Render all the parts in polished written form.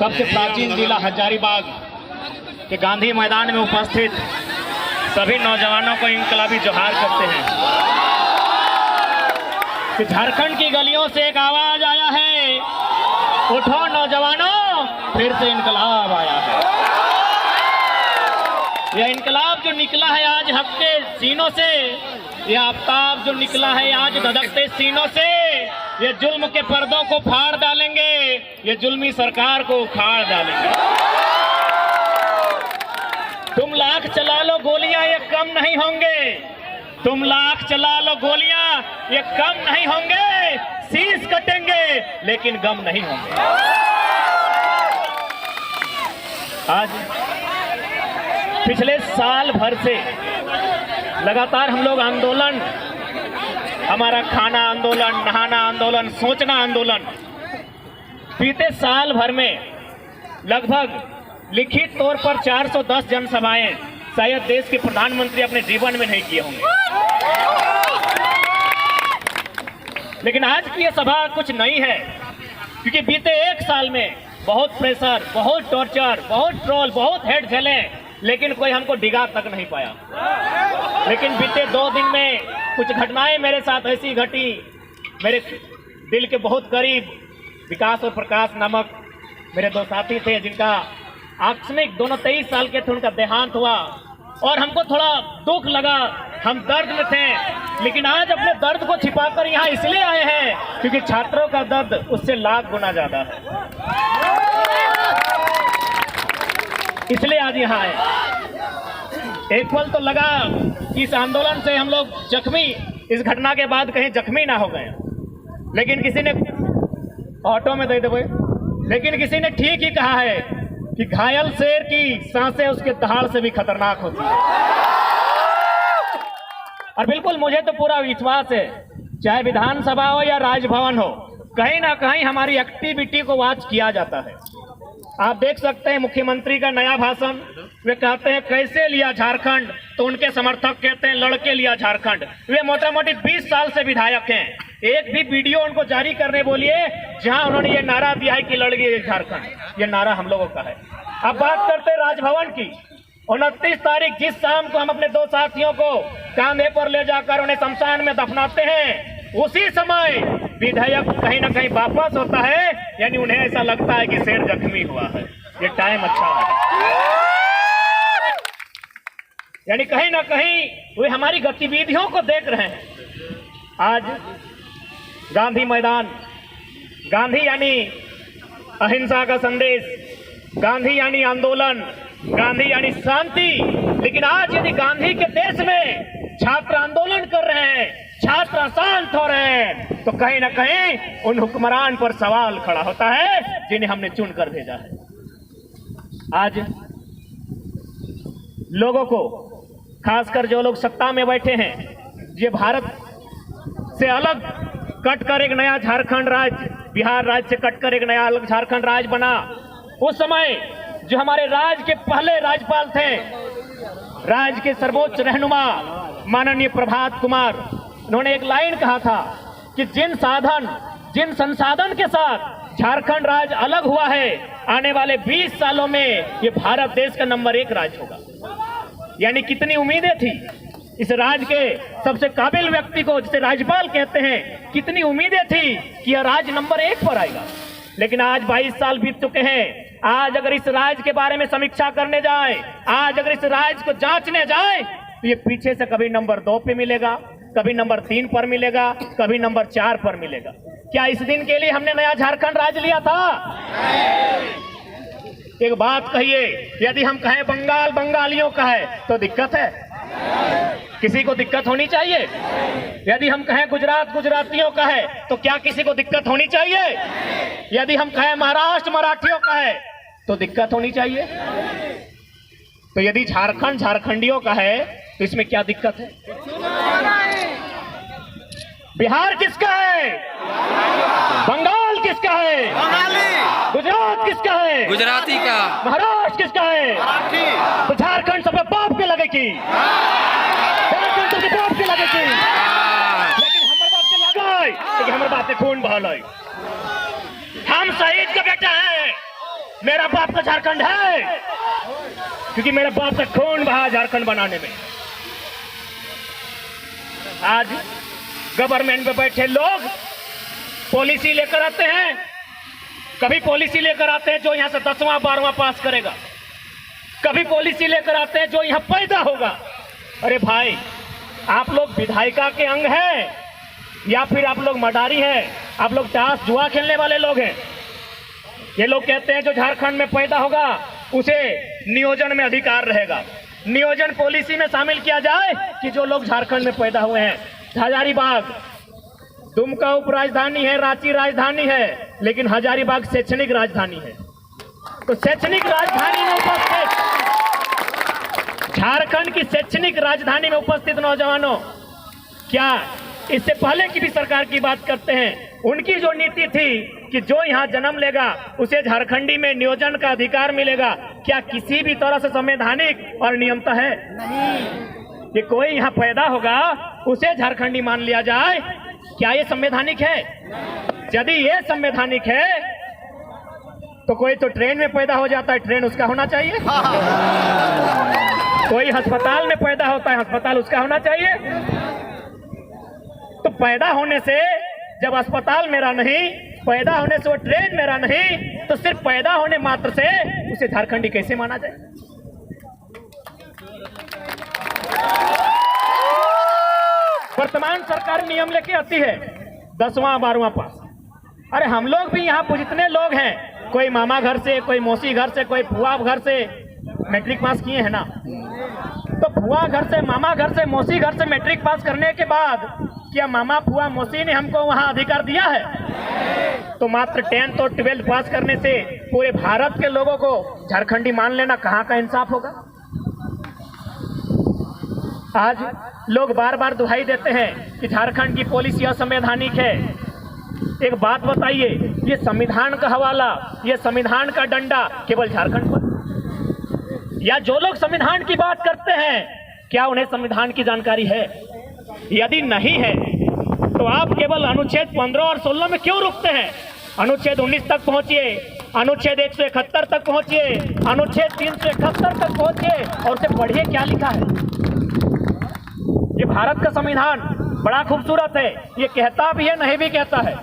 सबसे प्राचीन जिला हजारीबाग के गांधी मैदान में उपस्थित सभी नौजवानों को इंकलाबी जोहार करते हैं कि झारखंड की गलियों से एक आवाज आया है, उठो नौजवानों, फिर से इनकलाब आया है। यह इनकलाब जो निकला है आज हफ्ते सीनों से, यह आफ्ताब जो निकला है आज धधकते सीनों से, ये जुल्म के पर्दों को फाड़ डालेंगे, ये जुल्मी सरकार को उखाड़ डालेंगे। तुम लाख चला लो गोलियां, ये कम नहीं होंगे। तुम लाख चला लो गोलियां, ये कम नहीं होंगे। शीश कटेंगे लेकिन गम नहीं होंगे। आज पिछले साल भर से लगातार हम लोग आंदोलन, हमारा खाना आंदोलन, नहाना आंदोलन, सोचना आंदोलन, बीते साल भर में लगभग लिखित तौर पर 410 जनसभाएं शायद देश के प्रधानमंत्री अपने जीवन में नहीं किए होंगे। लेकिन आज की यह सभा कुछ नई है, क्योंकि बीते एक साल में बहुत प्रेशर, बहुत टॉर्चर, बहुत ट्रोल, बहुत हेड झेले, लेकिन कोई हमको डिगा तक नहीं पाया। लेकिन बीते 2 दिन में कुछ घटनाएं मेरे साथ ऐसी घटी, मेरे दिल के बहुत करीब विकास और प्रकाश नामक मेरे 2 साथी थे, जिनका आकस्मिक, दोनों 23 साल के थे, उनका देहांत हुआ और हमको थोड़ा दुख लगा, हम दर्द में थे। लेकिन आज अपने दर्द को छिपाकर यहाँ इसलिए आए हैं क्योंकि छात्रों का दर्द उससे लाख गुना ज्यादा है, इसलिए आज यहाँ आए। एक पल तो लगा कि इस आंदोलन से हम लोग जख्मी, इस घटना के बाद कहीं जख्मी ना हो गए, लेकिन किसी ने ऑटो में दे दे, लेकिन किसी ने ठीक ही कहा है कि घायल शेर की सांसें उसके दहाड़ से भी खतरनाक होती है। और बिल्कुल मुझे तो पूरा विश्वास है, चाहे विधानसभा हो या राजभवन हो, कहीं ना कहीं हमारी एक्टिविटी को वॉच किया जाता है। आप देख सकते हैं मुख्यमंत्री का नया भाषण, वे कहते हैं कैसे लिया झारखंड, तो उनके समर्थक कहते हैं लड़के लिया झारखंड। वे मोटा मोटी 20 साल से विधायक हैं, एक भी वीडियो उनको जारी करने बोलिए जहां उन्होंने ये नारा दिया है कि लड़ गए झारखंड। ये नारा हम लोगों का है। अब बात करते हैं राजभवन की। 29 तारीख जिस शाम को हम अपने 2 साथियों को कांधे पर ले जाकर उन्हें शमशान में दफनाते हैं, उसी समय विधायक कहीं ना कहीं वापस होता है, यानी उन्हें ऐसा लगता है कि शेर जख्मी हुआ है, ये टाइम अच्छा है। यानी कहीं ना कहीं वे हमारी गतिविधियों को देख रहे हैं। आज गांधी मैदान, गांधी यानी अहिंसा का संदेश, गांधी यानी आंदोलन, गांधी यानी शांति। लेकिन आज यदि गांधी के देश में छात्र आंदोलन कर रहे हैं, छात्र अशांत हो रहे हैं, तो कहीं ना कहीं उन हुक्मरान पर सवाल खड़ा होता है जिन्हें हमने चुनकर भेजा है। आज लोगों को, खासकर जो लोग सत्ता में बैठे हैं, ये भारत से अलग कट कर एक नया झारखंड राज्य, बिहार राज्य से कट कर एक नया अलग झारखंड राज्य बना। उस समय जो हमारे राज्य के पहले राज्यपाल थे, राज्य के सर्वोच्च रहनुमा माननीय प्रभात कुमार, उन्होंने एक लाइन कहा था कि जिन संसाधन के साथ झारखंड राज्य अलग हुआ है, आने वाले 20 सालों में ये भारत देश का नंबर 1 राज्य होगा। यानी कितनी उम्मीदें थी इस राज्य के सबसे काबिल व्यक्ति को, जिसे राज्यपाल कहते हैं, कितनी उम्मीदें थी कि यह राज्य नंबर 1 पर आएगा। लेकिन आज 22 साल बीत चुके हैं। आज अगर इस राज्य के बारे में समीक्षा करने जाए, आज अगर इस राज्य को जांचने जाए, तो ये पीछे से कभी नंबर 2 पे मिलेगा, कभी नंबर 3 पर मिलेगा, कभी नंबर 4 पर मिलेगा। क्या इस दिन के लिए हमने नया झारखंड राज्य लिया था? एक बात कहिए, यदि हम कहें बंगाल बंगालियों का है तो दिक्कत है, किसी को दिक्कत होनी चाहिए। यदि हम कहें गुजरात गुजरातियों का है तो क्या किसी को दिक्कत होनी चाहिए? यदि हम कहें महाराष्ट्र मराठियों का है तो दिक्कत होनी चाहिए। तो यदि झारखंड झारखंडियों का है तो इसमें क्या दिक्कत है? बिहार किसका है? बंगाल किसका है? गुजरात किसका है? गुजराती का। महाराष्ट्र किसका है? तो झारखंड सब बाप के लगे की, झारखंड सब बाप के लगे की, लेकिन हमारे बाप के लगाए, लेकिन हमारे बाप के खून बहल। हम शहीद का बेटा है, मेरा बाप का झारखंड है, क्योंकि मेरे बाप का खून बहा झारखंड बनाने में। आज गवर्नमेंट में बैठे लोग पॉलिसी लेकर आते हैं, कभी पॉलिसी लेकर आते हैं जो यहां से 10वां 12वां पास करेगा, कभी पॉलिसी लेकर आते हैं जो यहां पैदा होगा। अरे भाई, आप लोग विधायिका के अंग हैं या फिर आप लोग मडारी हैं? आप लोग ताश जुआ खेलने वाले लोग हैं। ये लोग कहते हैं जो झारखंड में पैदा होगा उसे नियोजन में अधिकार रहेगा। नियोजन पॉलिसी में शामिल किया जाए कि जो लोग झारखंड में पैदा हुए हैं। हजारीबाग दुमका उप राजधानी है, रांची राजधानी है, लेकिन हजारीबाग शैक्षणिक राजधानी है। तो शैक्षणिक राजधानी में उपस्थित, झारखंड की शैक्षणिक राजधानी में उपस्थित नौजवानों, क्या इससे पहले की भी सरकार की बात करते हैं, उनकी जो नीति थी कि जो यहाँ जन्म लेगा उसे झारखंडी में नियोजन का अधिकार मिलेगा, क्या किसी भी तरह से संवैधानिक और नियमता है? नहीं। कि कोई यहाँ पैदा होगा उसे झारखंडी मान लिया जाए, क्या ये संवैधानिक है? यदि ये संवैधानिक है तो कोई तो ट्रेन में पैदा हो जाता है, ट्रेन उसका होना चाहिए। कोई अस्पताल में पैदा होता है, अस्पताल उसका होना चाहिए। तो पैदा होने से जब अस्पताल मेरा नहीं, पैदा होने से वो ट्रेन मेरा नहीं, तो सिर्फ पैदा होने मात्र से उसे झारखंडी कैसे माना जाए? वर्तमान सरकार नियम लेके आती है 10वां 12वां पास। अरे हम लोग भी यहाँ जितने लोग हैं, कोई मामा घर से, कोई मौसी घर से, कोई फुआ घर से मैट्रिक पास किए हैं ना। तो फुआ घर से, मामा घर से, मौसी घर से मैट्रिक पास करने के बाद क्या मामा फुआ मौसी ने हमको वहां अधिकार दिया है? तो मात्र 10th और 12th पास करने से पूरे भारत के लोगों को झारखंडी मान लेना कहाँ का इंसाफ होगा? आज लोग बार बार दुहाई देते हैं कि झारखंड की पॉलिसी असंवैधानिक है। एक बात बताइए, ये संविधान का हवाला, ये संविधान का डंडा केवल झारखंड पर, या जो लोग संविधान की बात करते हैं क्या उन्हें संविधान की जानकारी है? यदि नहीं है तो आप केवल अनुच्छेद 15 और 16 में क्यों रुकते हैं? अनुच्छेद 19 तक पहुंचिए, अनुच्छेद 171 तक पहुंचिए, अनुच्छेद 371 तक पहुंचिए और उसे पढ़िए क्या लिखा है। ये भारत का संविधान बड़ा खूबसूरत है, ये कहता भी है नहीं भी कहता है।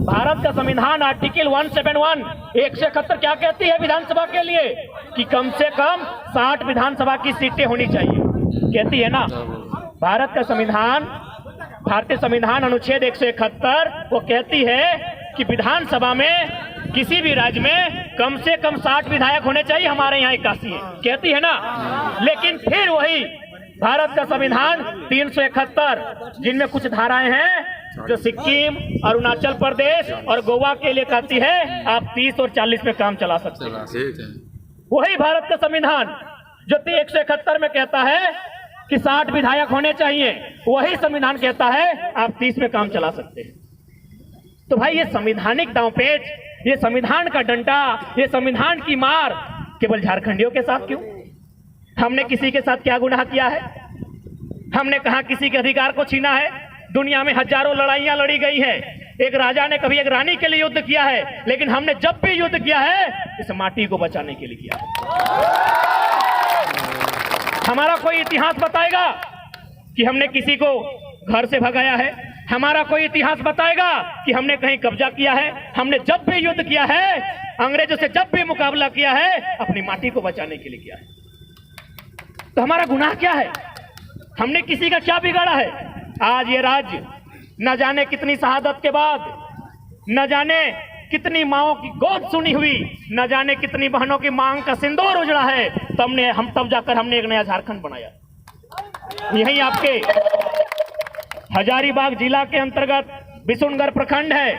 भारत का संविधान आर्टिकल 171 171 क्या कहती है विधानसभा के लिए? कि कम से कम 60 विधानसभा की सीटें होनी चाहिए, कहती है ना। भारत का संविधान, भारतीय संविधान अनुच्छेद 171 वो कहती है कि विधानसभा में किसी भी राज्य में कम से कम 60 विधायक होने चाहिए। हमारे यहाँ 81 है, कहती है ना। लेकिन फिर वही भारत का संविधान 371 जिनमें कुछ धाराएं हैं जो सिक्किम, अरुणाचल प्रदेश और गोवा के लिए कहती है आप 30 और 40 में काम चला सकते हैं। वही भारत का संविधान जो 171 में कहता है कि 60 विधायक होने चाहिए, वही संविधान कहता है आप 30 में काम चला सकते हैं। तो भाई ये संवैधानिक दांवपेच, ये संविधान का डंडा, ये संविधान की मार केवल झारखंडियों के साथ क्यों? हमने किसी के साथ क्या गुनाह किया है? हमने कहा किसी के अधिकार को छीना है? दुनिया में हजारों लड़ाइयां लड़ी गई है। एक राजा ने कभी एक रानी के लिए युद्ध किया है, लेकिन हमने जब भी युद्ध किया है इस माटी को बचाने के लिए किया है। हमारा कोई इतिहास बताएगा कि हमने किसी को घर से भगाया है? हमारा कोई इतिहास बताएगा कि हमने कहीं कब्जा किया है? हमने जब भी युद्ध किया है, अंग्रेजों से जब भी मुकाबला किया है, अपनी माटी को बचाने के लिए किया है। तो हमारा गुनाह क्या है? हमने किसी का क्या बिगाड़ा है? आज ये राज्य न जाने कितनी शहादत के बाद, न जाने कितनी माओं की गोद सुनी हुई, न जाने कितनी बहनों की मांग का सिंदूर उजड़ा है, तब जाकर हमने एक नया झारखंड बनाया। यही आपके हजारीबाग जिला के अंतर्गत बिशुनगढ़ प्रखंड है,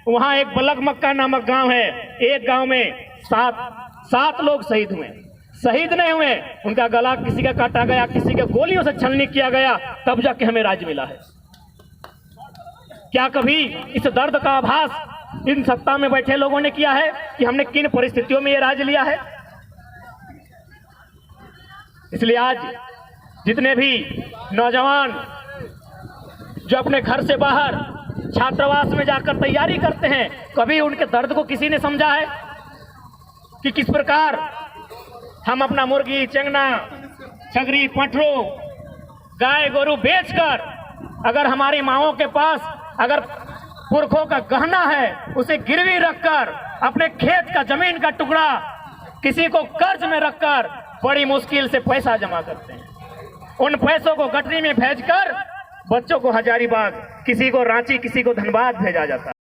वहां एक बलगमक्का नामक गांव है। एक गांव में सात लोग शहीद हुए। शहीद नहीं हुए, उनका गला किसी का काटा गया, किसी के गोलियों से छलनी किया गया, तब जाके हमें राज्य मिला है। क्या कभी इस दर्द का आभास इन सत्ता में बैठे लोगों ने किया है कि हमने किन परिस्थितियों में ये राज्य लिया है? इसलिए आज जितने भी नौजवान जो अपने घर से बाहर छात्रावास में जाकर तैयारी करते हैं, कभी उनके दर्द को किसी ने समझा है? कि किस प्रकार हम अपना मुर्गी, चंगना, छगरी, पटरू, गाय गोरू बेचकर अगर हमारी माओं के पास अगर पुरखों का गहना है उसे गिरवी रखकर अपने खेत का जमीन का टुकड़ा किसी को कर्ज में रखकर बड़ी मुश्किल से पैसा जमा करते हैं। उन पैसों को गठरी में भेजकर बच्चों को हजारीबाग, किसी को रांची, किसी को धनबाद भेजा जाता है।